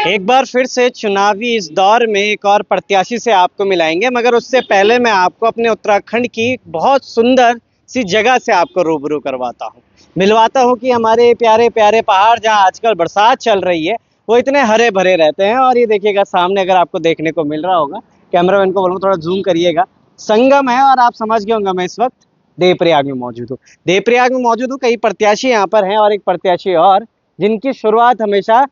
एक बार फिर से चुनावी इस दौर में एक और प्रत्याशी से आपको मिलाएंगे, मगर उससे पहले मैं आपको अपने उत्तराखंड की बहुत सुंदर सी जगह से आपको रूबरू करवाता हूँ, मिलवाता हूँ कि हमारे प्यारे प्यारे पहाड़ जहाँ आजकल बरसात चल रही है वो इतने हरे भरे रहते हैं। और ये देखिएगा सामने, अगर आपको देखने को मिल रहा होगा, कैमरामैन को बोलूँ थोड़ा जूम करिएगा, संगम है। और आप समझ गए होंगे मैं इस वक्त देवप्रयाग में मौजूद हूँ। देवप्रयाग में मौजूद हूँ, कई प्रत्याशी यहाँ पर हैं और एक प्रत्याशी और जिनकी शुरुआत हमेशा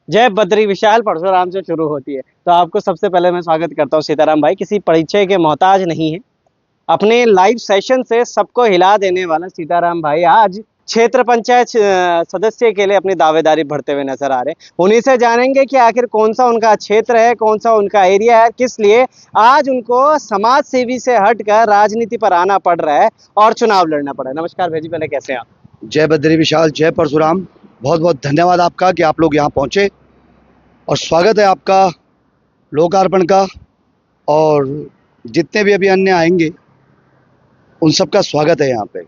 जय बद्री विशाल परशुराम से शुरू होती है। तो आपको सबसे पहले मैं स्वागत करता हूँ सीताराम भाई, किसी परिचय के मोहताज नहीं है, अपने लाइव सेशन से सबको हिला देने वाला सीताराम भाई आज क्षेत्र पंचायत सदस्य के लिए अपनी दावेदारी भरते हुए नजर आ रहे हैं। उन्हीं से जानेंगे कि आखिर कौन सा उनका क्षेत्र है, कौन सा उनका एरिया है, किस लिए आज उनको समाज सेवी से हटकर राजनीति पर आना पड़ रहा है और चुनाव लड़ना पड़ा है। नमस्कार भाई जी, पहले कैसे हैं आप? जय बद्री विशाल, जय परशुराम। बहुत बहुत धन्यवाद आपका कि आप लोग यहाँ पहुँचे और स्वागत है आपका लोकार्पण का। और जितने भी अभी अन्य आएंगे उन सब का स्वागत है यहाँ पे।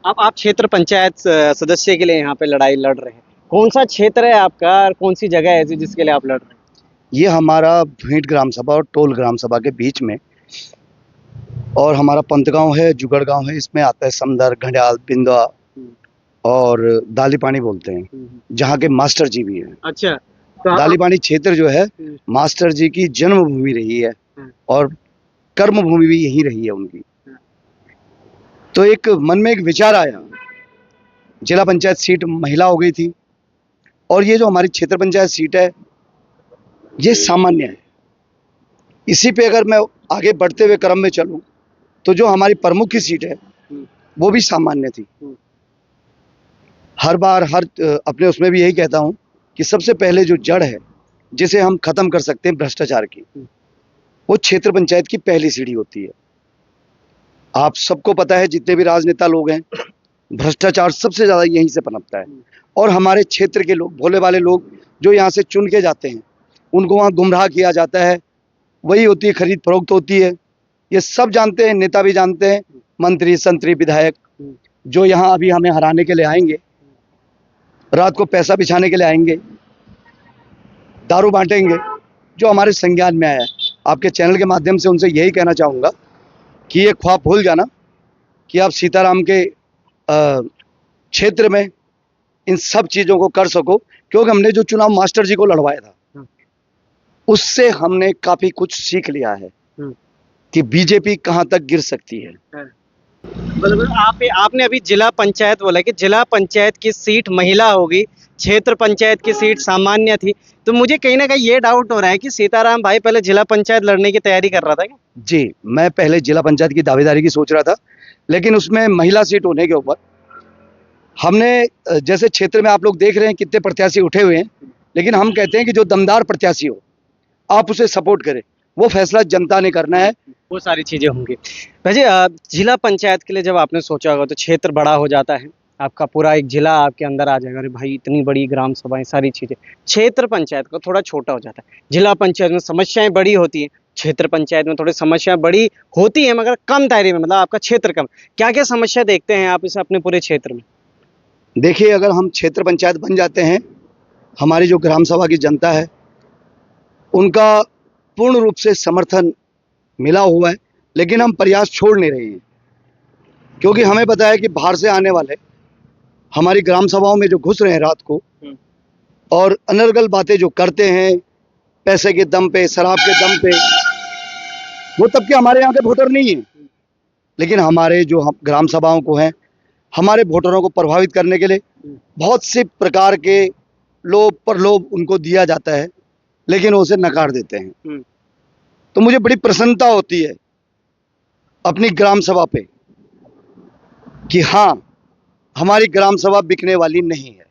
अब आप क्षेत्र पंचायत सदस्य के लिए यहाँ पे लड़ाई लड़ रहे हैं, कौन सा क्षेत्र है आपका और कौन सी जगह है ऐसी जिसके लिए आप लड़ रहे हैं? ये हमारा भेंट ग्राम सभा और टोल ग्राम सभा के बीच में, और हमारा पंत गाँव है, जुगड़ गाँव है, इसमें आता है समदर, घंडियाल, बिंदवा और दाली पानी बोलते हैं, जहाँ के मास्टर जी भी हैं। अच्छा, दाली पानी क्षेत्र जो है मास्टर जी की जन्मभूमि रही है और कर्म भूमि भी यही रही है उनकी। तो एक मन में एक विचार आया, जिला पंचायत सीट महिला हो गई थी और ये जो हमारी क्षेत्र पंचायत सीट है ये सामान्य है। इसी पे अगर मैं आगे बढ़ते हुए क्रम में चलूं तो जो हमारी प्रमुख की सीट है वो भी सामान्य थी। हर बार अपने उसमें भी यही कहता हूं कि सबसे पहले जो जड़ है जिसे हम खत्म कर सकते हैं भ्रष्टाचार की, वो क्षेत्र पंचायत की पहली सीढ़ी होती है। आप सबको पता है, जितने भी राजनेता लोग हैं, भ्रष्टाचार सबसे ज्यादा यहीं से पनपता है। और हमारे क्षेत्र के लोग, भोले वाले लोग जो यहाँ से चुन के जाते हैं, उनको वहाँ गुमराह किया जाता है, वही होती है, खरीद फरोख्त होती है। ये सब जानते हैं, नेता भी जानते हैं, मंत्री संतरी विधायक जो यहाँ अभी हमें हराने के लिए आएंगे, रात को पैसा बिछाने के लिए आएंगे, दारू बांटेंगे, जो हमारे संज्ञान में आया है। आपके चैनल के माध्यम से उनसे यही कहना चाहूँगा कि ये ख्वाब भूल जाना कि आप सीताराम के क्षेत्र में इन सब चीज़ों को कर सको, क्योंकि हमने जो चुनाव मास्टर जी को लड़वाया था उससे हमने काफ़ी कुछ सीख लिया है कि बीजेपी कहाँ तक गिर सकती है। आपने अभी जिला पंचायत बोला कि जिला पंचायत की सीट महिला होगी, क्षेत्र पंचायत की सीट सामान्य थी, तो मुझे कहीं ना कहीं ये डाउट हो रहा है कि सीताराम भाई पहले जिला पंचायत लड़ने की तैयारी कर रहा था क्या? जी, मैं पहले जिला पंचायत की दावेदारी की सोच रहा था, लेकिन उसमें महिला सीट होने के ऊपर हमने, जैसे क्षेत्र में आप लोग देख रहे हैं कितने प्रत्याशी उठे हुए हैं, लेकिन हम कहते हैं कि जो दमदार प्रत्याशी हो आप उसे सपोर्ट करें, वो फैसला जनता ने करना है। वो सारी चीजें होंगी भाई जी। जिला पंचायत के लिए जब आपने सोचा होगा तो क्षेत्र बड़ा हो जाता है, आपका पूरा एक जिला आपके अंदर आ जाएगा, अरे भाई इतनी बड़ी ग्राम सभाएं सारी चीजें। क्षेत्र पंचायत का थोड़ा छोटा हो जाता है, जिला पंचायत में समस्याएं बड़ी होती हैं, क्षेत्र पंचायत में थोड़ी समस्याएं बड़ी होती है मगर कम दायरे में, मतलब आपका क्षेत्र कम। क्या क्या समस्या देखते हैं आप इसे अपने पूरे क्षेत्र में? देखिए, अगर हम क्षेत्र पंचायत बन जाते हैं, हमारी जो ग्राम सभा की जनता है उनका पूर्ण रूप से समर्थन मिला हुआ है, लेकिन हम प्रयास छोड़ नहीं रहे हैं, क्योंकि हमें पता है कि बाहर से आने वाले हमारी ग्राम सभाओं में जो घुस रहे हैं रात को और अनर्गल बातें जो करते हैं, पैसे के दम पे, शराब के दम पे, वो तब के हमारे यहाँ के वोटर नहीं है। लेकिन हमारे जो हम ग्राम सभाओं को हैं, हमारे वोटरों को प्रभावित करने के लिए बहुत से प्रकार के लोभ प्रलोभ उनको दिया जाता है, लेकिन वो उसे नकार देते हैं। तो मुझे बड़ी प्रसन्नता होती है अपनी ग्राम सभा पे कि हाँ, हमारी ग्राम सभा बिकने वाली नहीं है।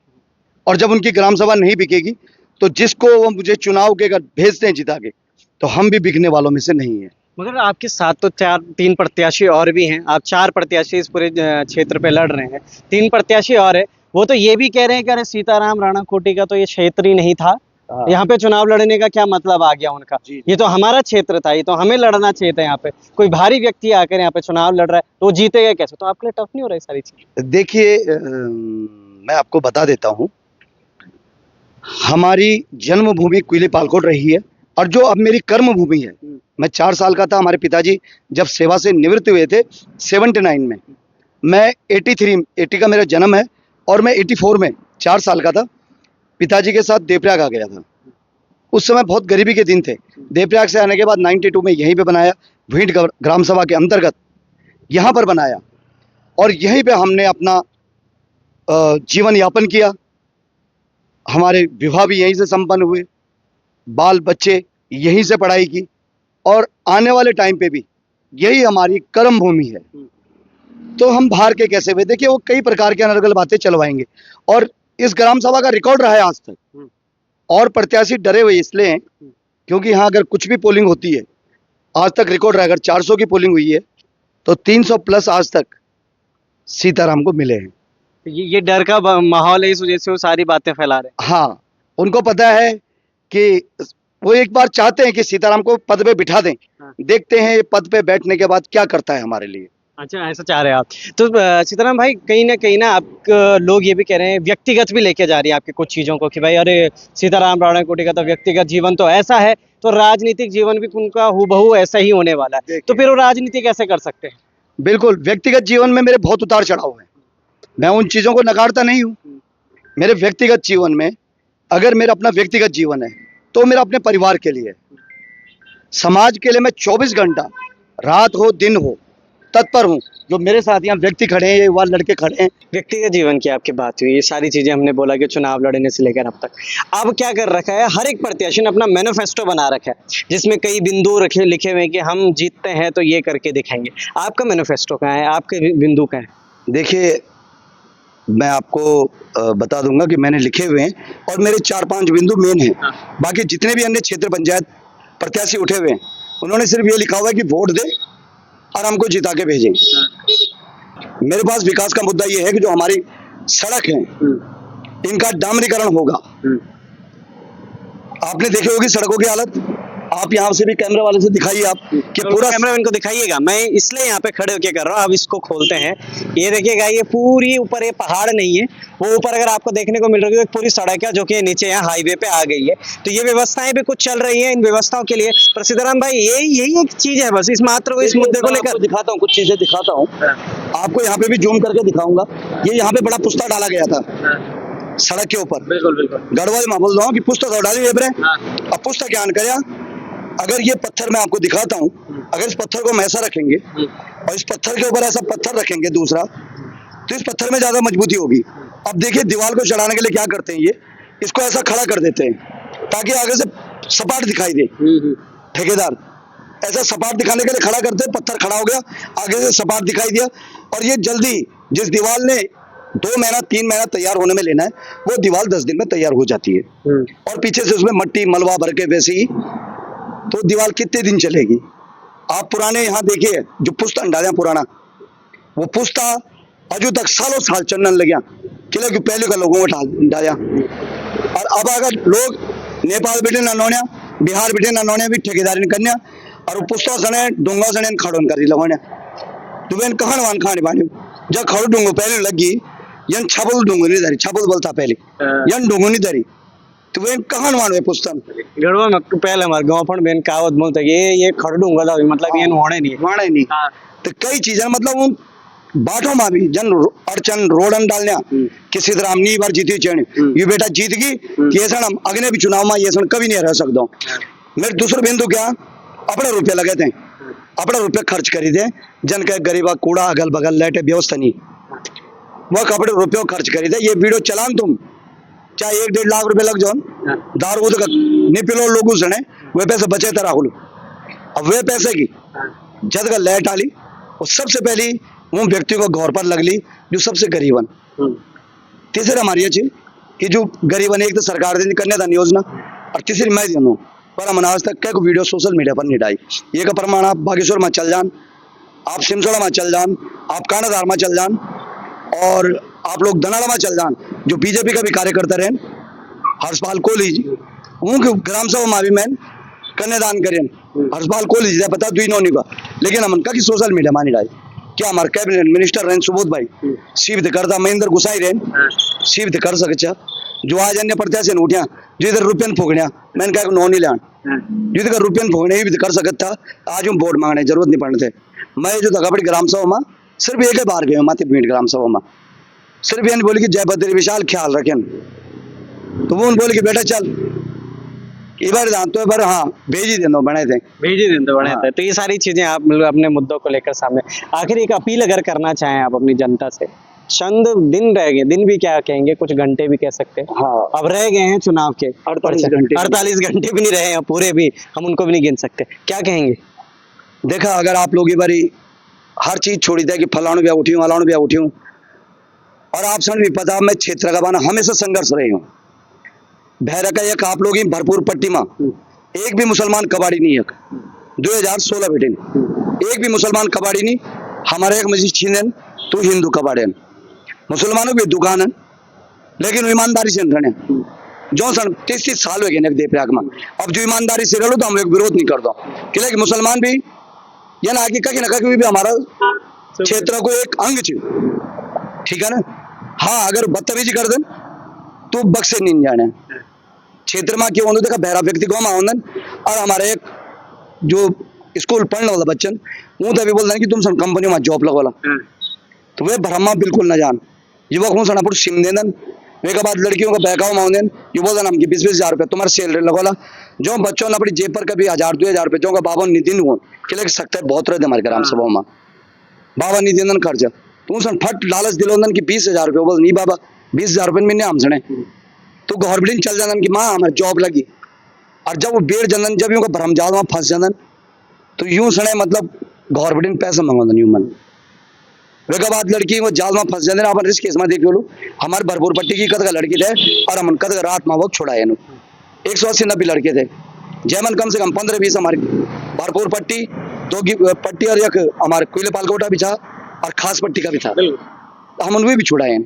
और जब उनकी ग्राम सभा नहीं बिकेगी तो जिसको वो मुझे चुनाव के अगर भेजते हैं जिता के, तो हम भी बिकने वालों में से नहीं है। मगर आपके साथ तो तीन प्रत्याशी और भी हैं, आप 4 प्रत्याशी इस पूरे क्षेत्र पे लड़ रहे हैं, 3 प्रत्याशी और है, वो तो ये भी कह रहे हैं कि अरे सीताराम राणा कोटी का तो ये क्षेत्र ही नहीं था, यहाँ पे चुनाव लड़ने का क्या मतलब आ गया उनका, ये तो हमारा क्षेत्र था, ये तो हमें लड़ना चाहिए था। यहाँ पे कोई भारी व्यक्ति आकर यहाँ पे चुनाव लड़ रहा है तो वो जीतेगा कैसे? तो आपके लिए टफ नहीं हो रहा है सारी चीज? देखिए, मैं आपको बता देता हूँ, हमारी जन्मभूमि कुइली पालकोट रही है और जो अब मेरी कर्म भूमि है। मैं 4 साल का था, हमारे पिताजी जब सेवा से निवृत्त हुए थे 79 में, मैं 80 का मेरा जन्म है और मैं 84 में 4 साल का था, पिताजी के साथ देवप्रयाग आ गया था। उस समय बहुत गरीबी के दिन थे। देवप्रयाग से आने के बाद 92 में यहीं पे बनाया, भींट ग्राम सभा के अंतर्गत यहाँ पर बनाया और यहीं पे हमने अपना जीवन यापन किया। हमारे विवाह भी यहीं से संपन्न हुए, बाल बच्चे यहीं से पढ़ाई की और आने वाले टाइम पे भी यही हमारी कर्म भूमि है। तो हम बाहर के कैसे हुए? देखिए, वो कई प्रकार के अनर्गल बातें चलवाएंगे और इस ग्राम सभा का रिकॉर्ड रहा है आज तक। और प्रत्याशी डरे हुए इसलिए हैं क्योंकि यहाँ अगर कुछ भी पोलिंग होती है, आज तक रिकॉर्ड रहा, अगर 400 की पोलिंग हुई है तो 300 प्लस आज तक सीताराम को मिले हैं। ये डर का माहौल है, इस वजह से वो सारी बातें फैला रहे हैं। हाँ, उनको पता है कि वो एक बार चाहते हैं कि सीताराम को पद पे बिठा दें। हाँ। देखते हैं ये पद पे बैठने के बाद क्या करता है हमारे लिए। अच्छा, ऐसा चाह रहे हैं आप। तो सीताराम भाई, कहीं ना आप लोग ये भी कह रहे हैं, व्यक्तिगत भी लेके जा रही है आपके कुछ चीज़ों को कि भाई अरे सीताराम रावणकोटी का तो व्यक्तिगत जीवन तो ऐसा है, तो राजनीतिक जीवन भी उनका हूबहू ऐसा ही होने वाला है। तो फिर वो राजनीति कैसे कर सकते हैं? बिल्कुल, व्यक्तिगत जीवन में मेरे बहुत उतार चढ़ाव हैं, मैं उन चीज़ों को नकारता नहीं हूँ। मेरे व्यक्तिगत जीवन में अगर मेरा अपना व्यक्तिगत जीवन है तो मेरा अपने परिवार के लिए, समाज के लिए मैं 24 घंटा, रात हो दिन हो, तत्पर हूँ। जो मेरे साथ यहाँ व्यक्ति खड़े हैं, ये युवा लड़के खड़े हैं। व्यक्तिगत जीवन की आपकी बात हुई, ये सारी चीजें हमने बोला कि चुनाव लड़ने से लेकर अब तक अब क्या कर रखा है, हर एक प्रत्याशी ने अपना मैनिफेस्टो बना रखा है जिसमें कई बिंदु लिखे हुए हैं कि हम जीतते हैं तो ये करके दिखाएंगे। आपका मैनिफेस्टो कहाँ है, आपके बिंदु कहाँ है? देखिए, मैं आपको बता दूंगा कि मैंने लिखे हुए हैं और मेरे 4-5 बिंदु मेन हैं। बाकी जितने भी अन्य क्षेत्र पंचायत प्रत्याशी उठे हुए हैं, उन्होंने सिर्फ ये लिखा हुआ है कि वोट दे और हमको जिता के भेजें। मेरे पास विकास का मुद्दा ये है कि जो हमारी सड़क है, इनका डामरीकरण होगा। आपने देखी होगी सड़कों की हालत, आप यहाँ से भी कैमरे वाले से दिखाइए आप कि पूरा कैमरामैन को दिखाइएगा। मैं इसलिए यहाँ पे खड़े होकर कर रहा हूँ। अब इसको खोलते हैं, ये देखिएगा, ये पूरी ऊपर ये पहाड़ नहीं है, वो ऊपर अगर आपको देखने को मिल रही है एक पूरी सड़क है जो कि नीचे यहाँ हाईवे पे आ गई है। तो ये व्यवस्थाएं भी कुछ चल रही है, इन व्यवस्थाओं के लिए। पर सीताराम भाई, यही एक चीज है बस, इस मात्र इस मुद्दे को लेकर दिखाता हूँ, कुछ चीजें दिखाता हूँ आपको, यहाँ पे भी जूम करके दिखाऊंगा। ये यहाँ पे बड़ा पुस्ता डाला गया था सड़क के ऊपर, बिल्कुल गढ़वाल में बोल रहा हूँ कि पुस्ता तो डाली अब पुस्ता क्या कर, अगर ये पत्थर मैं आपको दिखाता हूँ, अगर इस पत्थर को हम ऐसा रखेंगे और इस पत्थर के ऊपर ऐसा पत्थर रखेंगे दूसरा, तो इस पत्थर में ज्यादा मजबूती होगी। अब देखिए, दीवार को चढ़ाने के लिए क्या करते हैं, ये इसको ऐसा खड़ा कर देते हैं ताकि आगे से सपाट दिखाई दे। ठेकेदार ऐसा सपाट दिखाने के लिए खड़ा करते हैं, पत्थर खड़ा हो गया, आगे से सपाट दिखाई दिया, और ये जल्दी जिस दीवार ने 2 महीना 3 महीना तैयार होने में लेना है, वो दीवार 10 दिन में तैयार हो जाती है। और पीछे से उसमें मट्टी मलबा भर के वैसे ही, तो दीवार कितने दिन चलेगी? आप पुराने यहाँ देखिए, जो पुस्ता डाला पुराना, वो पुस्ता अजू तक सालों साल चलने लगा, किले की पहले का लोगों को डाला। और अब अगर लोग नेपाल बैठे ना नौनिया, बिहार बैठे ना नौनिया भी ठेकेदारी करने, और वो पुस्ता सने डूंगा सने खड़ोन कर लगवाने, तो वे कहाँ वान खाने पानी जब खड़ो डूंगो पहले लगी, यन छबल डूंगो नहीं धरी, छबल बोलता पहले, यन डूंगो नहीं धरी, तो वे कहाँ मानवे पुस्तन गढ़वा में पहले हमारे गांव फंड बेन कहावत बोलते ये खड़ दूंगा था, मतलब ये होने नहीं। तो कई चीजें मतलब उन बाटों में भी जन अड़चन रोडन डालने कि सीताराम नी बार जीती चढ़, ये बेटा जीत गई कि ये हम अगले भी चुनाव में ये कभी नहीं रह सकता हूँ। मेरे दूसरे बिंदु क्या, अपने रुपये लगे थे, अपने रुपये खर्च करी थे, जन के गरीबा कूड़ा अगल बगल लाइटे व्यवस्था नहीं, वह अपने रुपये खर्च करी थे। ये वीडियो चलान तुम चाहे 1-1.5 लाख रुपए लग जाओ, दारू नहीं पिलो लोगों से, वे पैसे बचे थे राहुल। अब वे पैसे की जद का लाइट आली, और सबसे पहली वो व्यक्ति को घर पर लगली जो सबसे गरीबन। तीसरी हमारी ये चीज कि जो गरीबन, एक तो सरकार ने कन्यादान योजना, और तीसरी मैं दूँ पर हम आज तक कई वीडियो सोशल मीडिया पर नहीं डाई। ये का प्रमाण आप बागेश्वर में चल जान, आप सिमसोड़ा में चल जान, आप कानाधार में चल जान, और आप लोग दनाड़ा में चल जान, जो बीजेपी का भी कार्यकर्ता रहे हर्षपाल कोहली जी, उनके ग्राम सभा में भी मैं कन्यादान करें, हर्षपाल कोहली जी पता दुई नौनी का, लेकिन हम उनका कि सोशल मीडिया मानी डाई। क्या हमारे कैबिनेट मिनिस्टर रहे सुबोध भाई, सीवित करता महेंद्र गुसाई रहे, सीवित कर सके, जो आज अन्य प्रत्याशी ने उठिया जो इधर रुपये फोकड़िया मैंने कहा नो नहीं लान जिधर रुपये फोकने भी कर सकता था आज हम वोट मांगने जरूरत नहीं पड़ने थे। मैं जो था बड़ी ग्राम सभा में सिर्फ एक ही बार गए माते भीड़ ग्राम सभा में सिर्फ ये बोली कि जय बद्री विशाल ख्याल रखें तो वो बोले कि बेटा चल इबार जानते पर हाँ भेज ही देना बने थे बने थे। तो ये सारी चीजें आप मतलब अपने मुद्दों को लेकर सामने, आखिर एक अपील अगर करना चाहें आप अपनी जनता से, चंद दिन रह गए, दिन भी क्या कहेंगे, कुछ घंटे भी कह सकते हैं, हाँ अब रह गए हैं चुनाव के 48 घंटे भी नहीं रहे हैं पूरे, भी हम उनको भी नहीं गिन सकते, क्या कहेंगे? देखा अगर आप लोग बारी हर चीज छोड़ी थे कि फलाणु भी उठी हूँ अलाणु भी उठी हूँ और आप सन भी पता मैं क्षेत्र का बाना हमेशा संघर्ष रही हूँ। भैरा का एक आप लोग ही भरपूर पट्टी में एक भी मुसलमान कबाड़ी नहीं है 2016 बेटे एक भी मुसलमान कबाड़ी नहीं हमारे एक मस्जिद छीन तो हिंदू कबाड़े मुसलमानों की दुकान है लेकिन वो ईमानदारी से रहने जो सन 30 साल हो गए दे प्रयाग में अब जो ईमानदारी से रहो तो हम लोग विरोध नहीं करता कि मुसलमान भी या ना कि कहीं ना कहीं भी हमारा क्षेत्र को एक अंग चाहिए, ठीक है ना। हाँ अगर बदतमीजी कर दें तो बक्से नहीं जाने क्षेत्र में क्यों देखा बहरा व्यक्ति को हम और हमारे एक जो स्कूल पढ़ने वाला बच्चन वो तो अभी बोल रहे कि तुम सन कंपनी में जॉब लगोला तो वे भ्रमा बिल्कुल न जान युवक हूँ सनापुर सिम देन वे के बाद लड़कियों का बहकाव माउंदेन ये बोल देना कि 20-20 हज़ार रुपये तुम्हारे सैलरी लगोला जो बच्चों ने अपनी जेब पर कभी 1000-2000 रुपये जो का बाबा नितिन हुआ कि लगे सकता है बहुत रहते हमारे ग्राम सभा में बाबा नितिन खर्च तू सन फट लालच दिलोंदन की 20,000 रुपये बोल नहीं बाबा 20,000 रुपये में नहीं हम सने तो गवर्नमेंट चल जान कि माँ हमारे जॉब लगी और जब वो बेड़ जनन जब यूँ का भ्रम जाल में फंस जान तो यूँ सने मतलब गवर्नमेंट पैसा मंगवादन यूँ मन वे के बाद लड़की वो जाल में फंस जाने अपन रिस्क केस में देख लो हमारे भरपूर पट्टी की कद का लड़की थे और हम कद का रात माँ वक्त छुड़ाए 180-90 लड़के थे जैमन कम से कम 15-20 हमारी भरपूर पट्टी 2 पट्टी और एक हमारे कोयले पालकोटा भी था और खास पट्टी का भी था हम उनको भी छुड़ाए।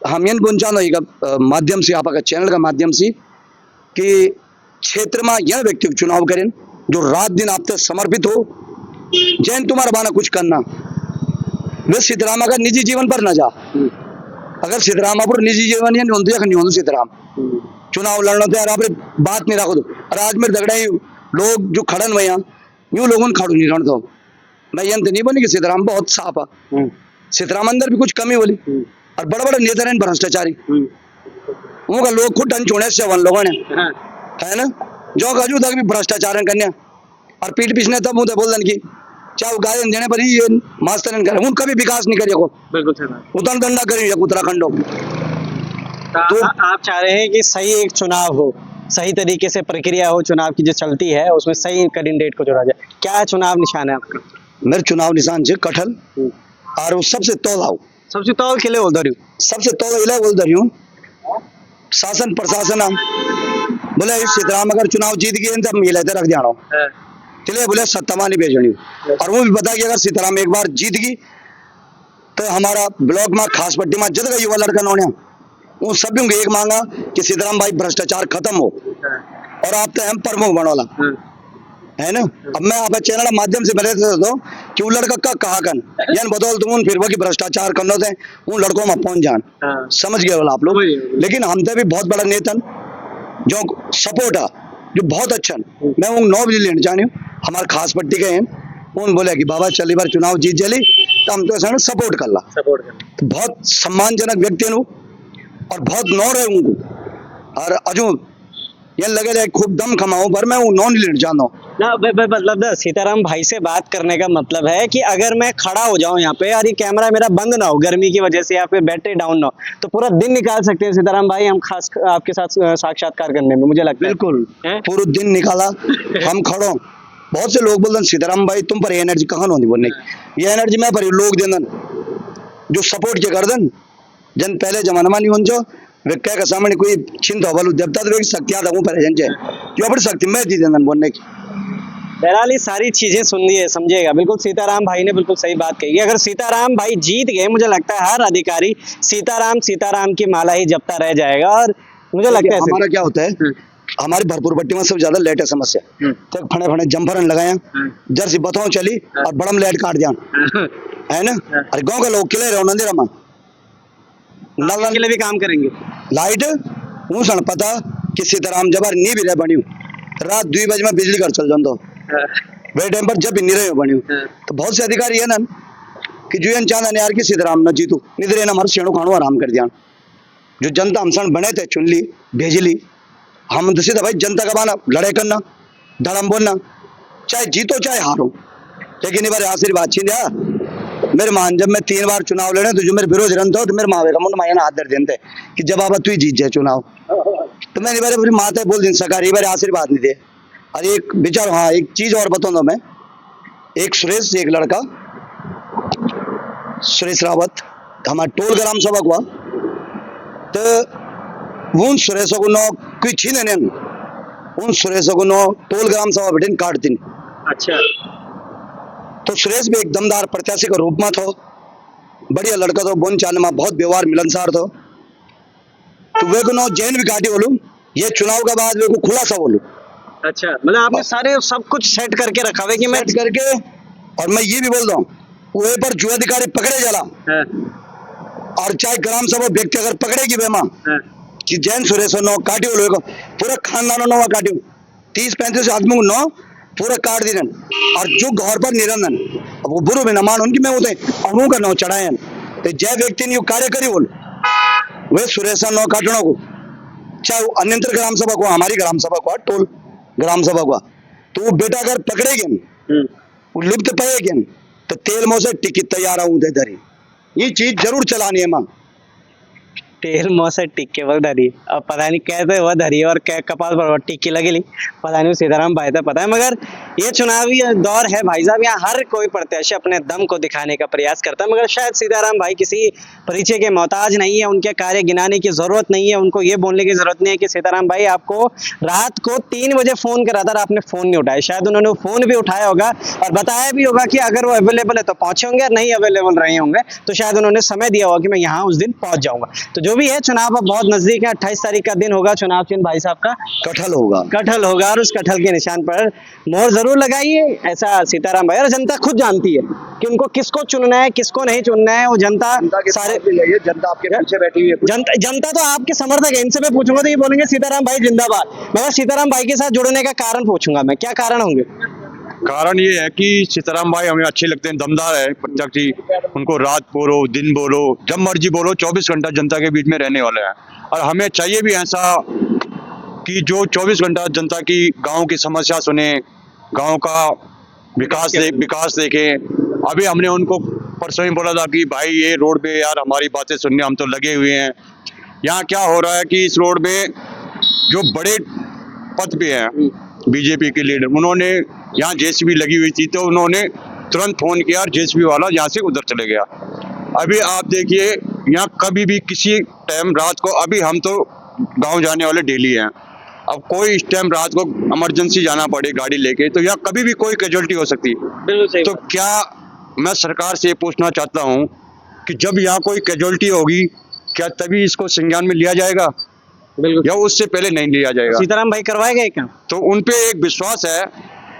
हम ये बोलना चाहते माध्यम से आपका चैनल का माध्यम से कि क्षेत्र में यह व्यक्ति चुनाव करें जो रात दिन आप तक समर्पित हो जैन तुम्हारा बाना कुछ करना वे सिद्धरामा का निजी जीवन पर न जा अगर सिद्धरामा पर निजी जीवन या नहीं सिद्धराम चुनाव लड़ना थे आप बात नहीं रखो तो और आज मेरे दगड़ा लोग जो खड़न में यूं लोगों ने खड़ू नहीं रण दो मैं यंत नहीं बनी कि सिद्धराम बहुत साफ है सिद्धराम अंदर भी कुछ कमी बोली और बड़े बड़े नेता हैं भ्रष्टाचारी उनका लोग खुद टन छोड़े से वन लोगों ने है ना जो काजू तक भी भ्रष्टाचार कन्या और पीठ पीछने तब मुझे बोल दें कि चाहे गायन देने पर ही ये मास्टर करे उन कभी विकास नहीं करिए को बिल्कुल उतन दंडा करिए उत्तराखंड तो आप चाह रहे हैं कि सही एक चुनाव हो, सही तरीके से प्रक्रिया हो चुनाव की जो चलती है उसमें सही कैंडिडेट को जोड़ा जाए। क्या चुनाव निशान है आपका? मेरे चुनाव निशान से कटहल और वो सबसे तौलाओ सबसे तौल के लिए बोल सबसे तौल इला बोल दरियो शासन प्रशासन बोले सिद्धराम अगर चुनाव जीत गए तो हम ये लेते रख जाना चलिए बोले सत्तामा नहीं भेजनी और वो भी पता कि अगर सीताराम एक बार जीत गई तो हमारा ब्लॉक में खास पट्टी में जितना युवा लड़का नौने उन सभी को एक मांगा कि सीताराम भाई भ्रष्टाचार खत्म हो और आप तो हम प्रमुख बनोला है ना। अब मैं आप चैनल के माध्यम से बता देता हूँ कि वो लड़का का कहा कन यान बदौल तुम उन फिर वो की भ्रष्टाचार करना थे उन लड़कों में पहुंच जान समझ गए वाला आप लोग। लेकिन हम तो भी बहुत बड़ा नेतन जो सपोर्ट है जो बहुत अच्छा मैं उन 9 बजे लेना चाहती हूँ हमारे खास पट्टी के हैं उन बोले कि बाबा चली बार चुनाव जीत जली तो हम तो सपोर्ट कर ला तो बहुत सम्मानजनक व्यक्ति है और बहुत नौर है उनको और अजू ये लगे खूब दम खमाऊं पर मैं वो नॉन लेना चाहता हूँ ना मतलब सीताराम भाई से बात करने का मतलब है कि अगर मैं खड़ा हो जाऊं यहाँ पे और ये कैमरा मेरा बंद ना हो गर्मी की वजह से या फिर बैटरी डाउन ना हो तो पूरा दिन निकाल सकते हैं सीताराम भाई हम खास आपके साथ साक्षात्कार करने में मुझे लगता है बिल्कुल पूरा दिन निकाला हम खड़ो बहुत से लोग बोलते सीताराम भाई तुम पर एनर्जी कहाँ होती बोलने ये एनर्जी मैं पर लोग देन जो सपोर्ट के कर देन जन पहले जमाना में नहीं हो वे कह का सामने कोई चिंता वालू देवता तो शक्ति आता हूँ पर जो अपनी शक्ति मैं दी देना बोलने की। बहरहाल ये सारी चीजें सुन ली है समझेगा बिल्कुल सीताराम भाई ने बिल्कुल सही बात कही। अगर सीताराम भाई जीत गए मुझे लगता है हर अधिकारी सीताराम की माला ही जपता रह जाएगा। और मुझे लगता है हमारा क्या होता है हमारी भरपूर पट्टी में सबसे ज्यादा लेट है समस्या तो फने फने जम्फरन लगाया जर्सी बताओ चली और बड़म लेट काट दिया है ना। अरे गाँव के लोग किले रहो नंदिरा में के लिए भी काम करेंगे लाइट हूँ सन पता कि सीताराम जबर नी भी रह बनियो रात 2 बजे में बिजली घर चल जाओ वे टाइम पर जब भी नहीं रहे बनियो तो बहुत से अधिकारी है ना कि जो चांदा यार की सीताराम न जीतू निधरे ना हमारे शेणों खाणो आराम कर दिया जो जनता हमसन बने थे चुन ली भेज ली हम तो सीधा भाई जनता का बाना लड़ाई करना धड़म बोलना चाहे जीतो चाहे हारो लेकिन इस बार आशीर्वाद छीन दिया मेरे मान जब मैं 3 बार चुनाव लड़े तो जो मेरे विरोध रन तो मेरे मावे का मुंड माया हाथ दर देते कि जब आप तू ही जीत जाए चुनाव तो मैंने बारे पूरी माता बोल दिन सरकार ये बारे आशीर्वाद नहीं दे और एक विचार हाँ एक चीज और बताऊँ मैं एक सुरेश एक लड़का सुरेश रावत हमारे टोल ग्राम सभा हुआ तो उन सुरेशों को नो कोई छीने नहीं उन सुरेशों को नो टोल ग्राम सभा बैठे काट दिन अच्छा तो सुरेश भी एक दमदार प्रत्याशी का रूप में था बढ़िया लड़का था बोन चाल में बहुत व्यवहार मिलनसार था तो वे को नो जैन भी काटी बोलूं ये चुनाव के बाद वे को खुलासा बोलूं अच्छा मतलब आपने सारे सब कुछ सेट करके रखा हुआ है कि मैं सेट करके और मैं ये भी बोल रहा हूँ वह पर जो अधिकारी पकड़े जाला हाँ, और चाहे ग्राम सभा व्यक्ति अगर पकड़ेगी बेमा हाँ, कि जैन सुरेश नो काटियो लोगों पूरा खानदानों नो काटियो 30-35 आदमी को नो पूरा काट दी और जो घर पर निरंजन अब वो बुरो में न मान उनकी मैं होते अमू का नो चढ़ाए तो जय व्यक्ति ने कार्य करी बोल वे सुरेश नो काटने को चाहे अन्यंत्र ग्राम सभा को हमारी ग्राम सभा को टोल ग्राम सभा को तो वो बेटा अगर पकड़ेगी वो लिप्त पाएगी तो तेल मोह से टिकट तैयार हूँ धरी ये चीज जरूर चलानी है मां तेल मौसे टिक्के बल धरी अब पता नहीं कैसे वह धरी और कै कपाल पर टिक्की लगेली पता नहीं सीताराम भाई तो पता है मगर ये चुनावी दौर है भाई साहब यहाँ हर कोई प्रत्याशी अपने दम को दिखाने का प्रयास करता है मगर शायद सीताराम भाई किसी परिचय के मोहताज नहीं है उनके कार्य गिनाने की जरूरत नहीं है उनको ये बोलने की जरूरत नहीं है कि सीताराम भाई आपको रात को 3 बजे फोन करा था आपने फोन नहीं उठाया शायद उन्होंने फोन भी उठाया होगा और बताया भी होगा कि अगर वो अवेलेबल है तो पहुंचे होंगे नहीं अवेलेबल रहे होंगे तो शायद उन्होंने समय दिया होगा कि मैं यहाँ उस दिन पहुंच जाऊंगा तो जो भी है चुनाव अब बहुत नजदीक है 28 तारीख का दिन होगा चुनाव चिन्ह भाई साहब का कटहल होगा और उस कटहल के निशान पर मोहर जरूर लगाइए ऐसा सीताराम भाई और जनता खुद जानती है कि उनको किसको चुनना है किसको नहीं चुनना है वो जनता सारे जनता आपके पीछे बैठी हुई है जनता तो आपके समर्थक है इनसे मैं पूछूंगा तो ये बोलेंगे सीताराम भाई जिंदाबाद मगर सीताराम भाई के साथ जुड़ने का कारण पूछूंगा मैं क्या कारण होंगे कारण ये है कि सीताराम भाई हमें अच्छे लगते हैं दमदार है प्रत्याशी उनको रात बोलो दिन बोलो जब मर्जी बोलो 24 घंटा जनता के बीच में रहने वाले हैं और हमें चाहिए भी ऐसा कि जो 24 घंटा जनता की गांव की समस्या सुने गांव का विकास देखे अभी हमने उनको परसों ही बोला था कि भाई ये रोड पे यार हमारी बातें सुनने हम तो लगे हुए हैं यहाँ क्या हो रहा है कि इस रोड पे जो बड़े पद पे हैं बीजेपी के लीडर उन्होंने यहाँ जेसीबी लगी हुई थी तो उन्होंने तुरंत फोन किया और जेसीबी वाला यहाँ से उधर चले गया अभी आप देखिए यहाँ कभी भी किसी टाइम रात को अभी हम तो गांव जाने वाले डेली हैं अब कोई इस टाइम रात को इमरजेंसी जाना पड़े गाड़ी लेके तो यहाँ कभी भी कोई कैजुअलिटी हो सकती है तो क्या मैं सरकार से ये पूछना चाहता हूँ कि जब यहाँ कोई कैजुअलिटी होगी क्या तभी इसको संज्ञान में लिया जाएगा या उससे पहले नहीं लिया जाएगा सीताराम भाई करवाएगा क्या तो उनपे एक विश्वास है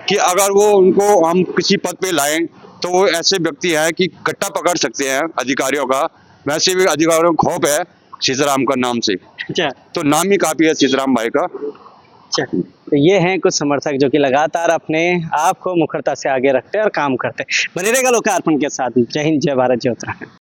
कि अगर वो उनको हम किसी पद पे लाएं तो वो ऐसे व्यक्ति हैं कि कट्टा पकड़ सकते हैं अधिकारियों का वैसे भी अधिकारियों को खौफ है सीताराम का नाम से अच्छा तो नाम ही काफी है सीताराम भाई का अच्छा तो ये हैं कुछ समर्थक जो कि लगातार अपने आप को मुखरता से आगे रखते हैं और काम करते हैं बने रहेगा लोकार्पण के साथ जय हिंद जय भारत जय उत्तराखंड।